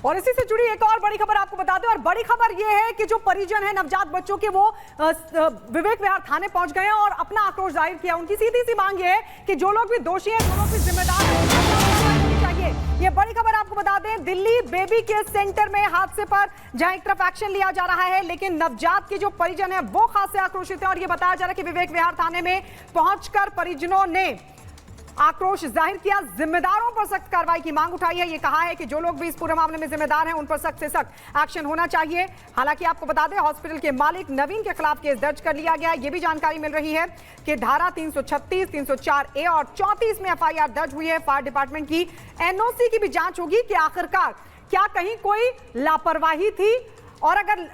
और इसी से जुड़ी एक और बड़ी खबर आपको बता दें, और बड़ी खबर यह है कि जो परिजन है नवजात बच्चों के, वो विवेक विहार थाने पहुंच गए हैं और अपना आक्रोश जाहिर किया। उनकी सीधी सी मांग ये है कि जो लोग भी दोषी हैं, जो लोग भी जिम्मेदार हैं, चाहिए। ये बड़ी खबर आपको बता दें, दिल्ली बेबी केयर सेंटर में हादसे पर जहां एक तरफ एक्शन लिया जा रहा है, लेकिन नवजात के जो परिजन है वो खास से आक्रोशित है। और ये बताया जा रहा है कि विवेक विहार थाने में पहुंचकर परिजनों ने आक्रोश जाहिर किया, जिम्मेदारों पर सख्त कार्रवाई की मांग उठाई है। ये कहा है कि जो लोग भी इस पूरे मामले में जिम्मेदार हैं उन पर सख्त से सख्त एक्शन होना चाहिए। हालांकि आपको बता दें, हॉस्पिटल के मालिक नवीन के खिलाफ केस दर्ज कर लिया गया है। ये भी जानकारी मिल रही है कि धारा 336, 304A और 34 में FIR दर्ज हुई है। फायर डिपार्टमेंट की NOC की भी जांच होगी कि आखिरकार क्या कहीं कोई लापरवाही थी, और अगर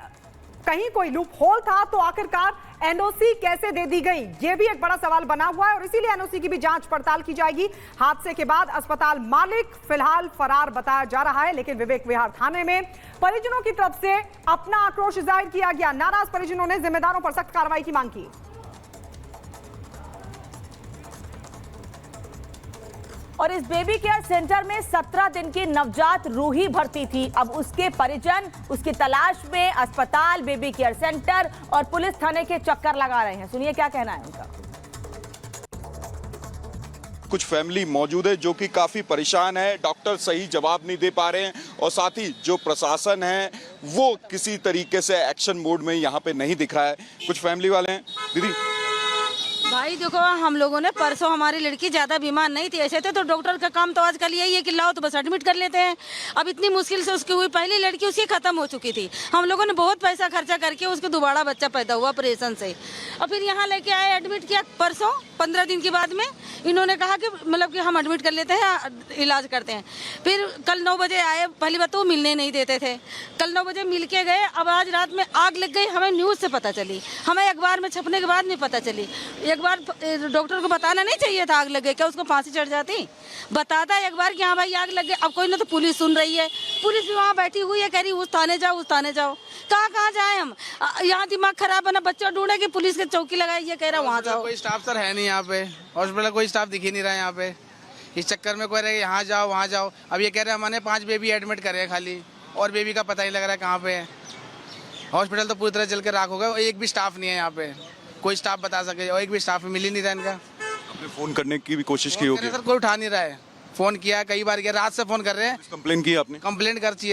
कहीं कोई लूप होल था तो आखिरकार NOC कैसे दे दी गई, यह भी एक बड़ा सवाल बना हुआ है। और इसीलिए NOC की भी जांच पड़ताल की जाएगी। हादसे के बाद अस्पताल मालिक फिलहाल फरार बताया जा रहा है, लेकिन विवेक विहार थाने में परिजनों की तरफ से अपना आक्रोश जाहिर किया गया। नाराज परिजनों ने जिम्मेदारों पर सख्त कार्रवाई की मांग की। और इस बेबी केयर सेंटर में 17 दिन की नवजात रूही भर्ती थी। अब उसके परिजन उसकी तलाश में अस्पताल, बेबी केयर सेंटर और पुलिस थाने के चक्कर लगा रहे हैं। सुनिए क्या कहना है उनका। कुछ फैमिली मौजूद है जो कि काफ़ी परेशान है, डॉक्टर सही जवाब नहीं दे पा रहे हैं, और साथ ही जो प्रशासन है वो किसी तरीके से एक्शन मोड में यहाँ पे नहीं दिख रहा है। कुछ फैमिली वाले हैं। दीदी भाई देखो, हम लोगों ने परसों हमारी लड़की ज़्यादा बीमार नहीं थी, ऐसे थे तो डॉक्टर का काम तो आजकल यही है कि लाओ तो बस एडमिट कर लेते हैं। अब इतनी मुश्किल से उसकी हुई पहली लड़की उसकी ख़त्म हो चुकी थी। हम लोगों ने बहुत पैसा खर्चा करके उसको दोबारा बच्चा पैदा हुआ ऑपरेशन से, और फिर यहाँ लेके आए, एडमिट किया परसों 15 दिन के बाद में। इन्होंने कहा कि मतलब कि हम एडमिट कर लेते हैं, इलाज करते हैं। फिर कल 9 बजे आए, पहली बात तो वो मिलने नहीं देते थे। कल 9 बजे मिल के गए। अब आज रात में आग लग गई, हमें न्यूज़ से पता चली, हमें अखबार में छपने के बाद नहीं पता चली। एक बार डॉक्टर को बताना नहीं चाहिए था आग लग गई, क्या उसको फांसी चढ़ जाती? बताता है एक बार कि हाँ भाई आग लग गई। अब कोई ना तो पुलिस सुन रही है, पुलिस भी वहाँ बैठी हुई है, कह रही उस थाने जाओ, उस थाने जाओ। कहाँ जाए हम? यहाँ दिमाग खराब है ना, बच्चा ढूंढे कि पुलिस की चौकी लगाई, ये कह रहा वहाँ जाओ। कोई स्टाफ सर है नहीं यहाँ पे, हॉस्पिटल कोई स्टाफ दिख ही नहीं रहा है यहाँ पे। इस चक्कर में कोई रहे यहाँ जाओ वहाँ जाओ। अब ये कह रहे हैं हमने 5 बेबी एडमिट करे हैं खाली, और बेबी का पता ही लग रहा है कहाँ पे है। हॉस्पिटल तो पूरी तरह जल के राख हो गया, एक भी स्टाफ नहीं है यहाँ पे, कोई स्टाफ बता सके, और एक भी स्टाफ मिल ही नहीं रहा इनका। आपने फोन करने की भी कोशिश की होगी? सर कोई उठा नहीं रहा है, फोन किया कई बार किया, रात से फोन कर रहे हैं। कंप्लेन की आपने? कंप्लेंट कर चाहिए